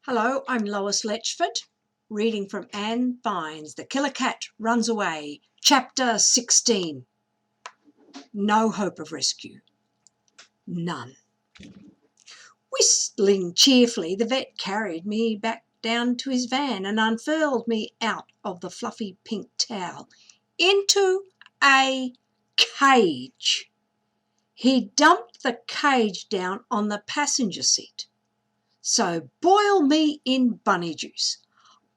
Hello, I'm Lois Letchford, reading from Anne Fine's The Killer Cat Runs Away, Chapter 16. No hope of rescue. None. Whistling cheerfully, the vet carried me back down to his van and unfurled me out of the fluffy pink towel into a cage. He dumped the cage down on the passenger seat. So boil me in bunny juice.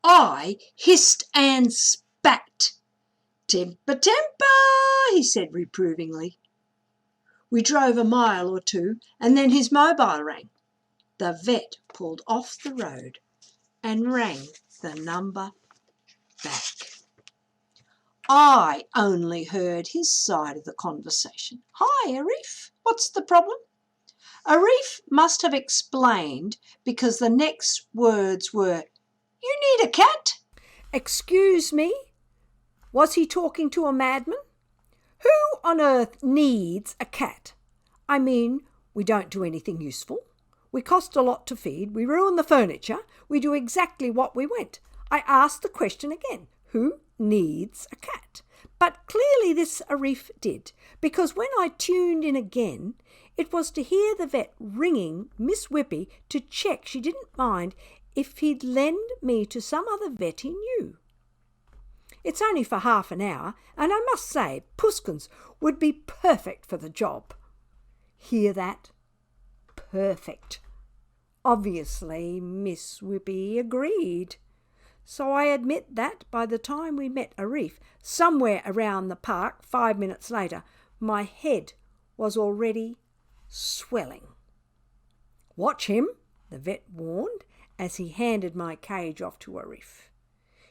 I hissed and spat. Temper, temper, he said reprovingly. We drove a mile or two and then his mobile rang. The vet pulled off the road and rang the number back. I only heard his side of the conversation. Hi, Arif, what's the problem? Arif must have explained because the next words were, "You need a cat?" Excuse me? Was he talking to a madman? Who on earth needs a cat? I mean, we don't do anything useful. We cost a lot to feed. We ruin the furniture. We do exactly what we want. I asked the question again. Who needs a cat? But clearly this Arif did, because when I tuned in again, it was to hear the vet ringing Miss Whippy to check she didn't mind if he'd lend me to some other vet he knew. It's only for half an hour, and I must say Puskins would be perfect for the job. Hear that? Perfect. Obviously, Miss Whippy agreed. So I admit that by the time we met Arif, somewhere around the park 5 minutes later, my head was already swelling. Watch him, the vet warned as he handed my cage off to Arif.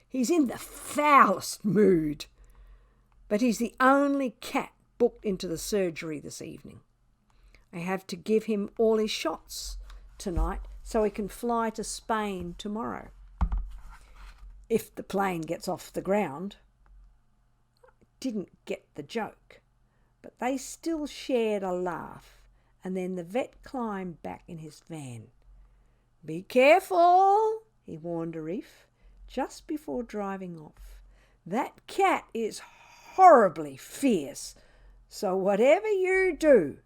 He's in the foulest mood, but he's the only cat booked into the surgery this evening. I have to give him all his shots tonight so he can fly to Spain tomorrow. If the plane gets off the ground. I didn't get the joke, but they still shared a laugh, and then the vet climbed back in his van. "Be careful," he warned Arif just before driving off. "That cat is horribly fierce, so whatever you do,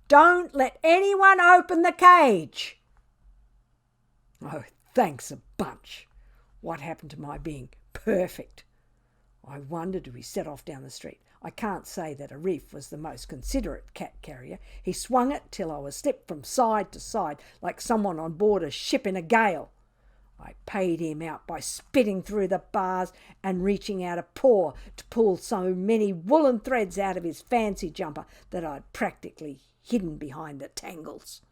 don't let anyone open the cage." Oh, thanks a bunch. What happened to my being perfect? I wondered as we set off down the street. I can't say that Arif was the most considerate cat carrier. He swung it till I was slipped from side to side like someone on board a ship in a gale. I paid him out by spitting through the bars and reaching out a paw to pull so many woolen threads out of his fancy jumper that I'd practically hidden behind the tangles.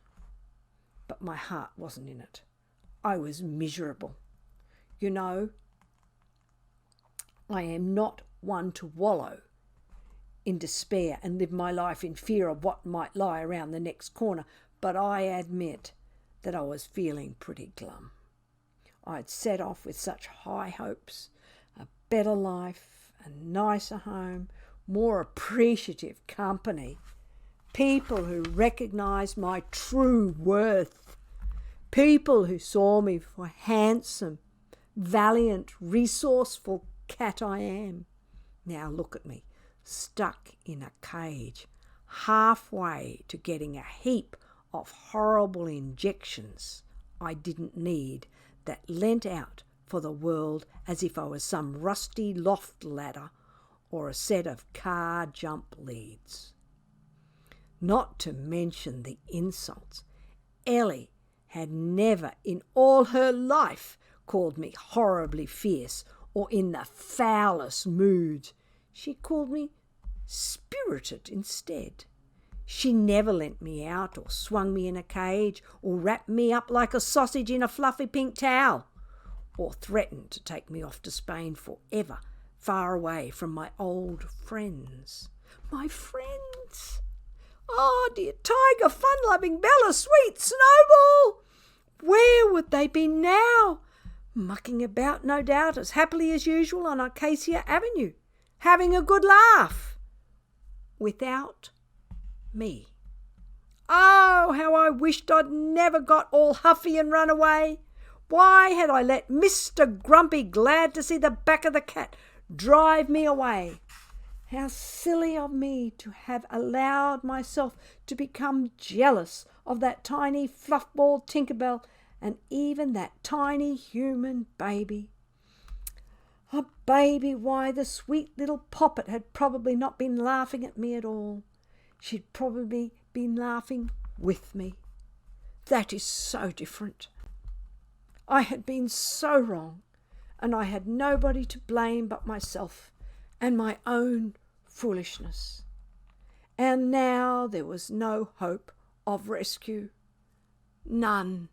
But my heart wasn't in it. I was miserable. You know, I am not one to wallow in despair and live my life in fear of what might lie around the next corner, but I admit that I was feeling pretty glum. I'd set off with such high hopes, a better life, a nicer home, more appreciative company, people who recognised my true worth, people who saw me for handsome, valiant, resourceful cat I am. Now look at me, stuck in a cage, halfway to getting a heap of horrible injections I didn't need that leant out for the world as if I was some rusty loft ladder or a set of car jump leads. Not to mention the insults. Ellie had never in all her life called me horribly fierce or in the foulest mood. She called me spirited instead. She never lent me out or swung me in a cage or wrapped me up like a sausage in a fluffy pink towel or threatened to take me off to Spain forever, far away from my old friends. My friends! Oh, dear tiger, fun-loving Bella, sweet Snowball! Where would they be now? Mucking about, no doubt, as happily as usual on Acacia Avenue, having a good laugh. Without me. Oh, how I wished I'd never got all huffy and run away. Why had I let Mr. Grumpy, glad to see the back of the cat, drive me away? How silly of me to have allowed myself to become jealous of that tiny fluffball Tinkerbell and even that tiny human baby. A baby, why, the sweet little poppet had probably not been laughing at me at all. She'd probably been laughing with me. That is so different. I had been so wrong, and I had nobody to blame but myself and my own foolishness. And now there was no hope of rescue. None.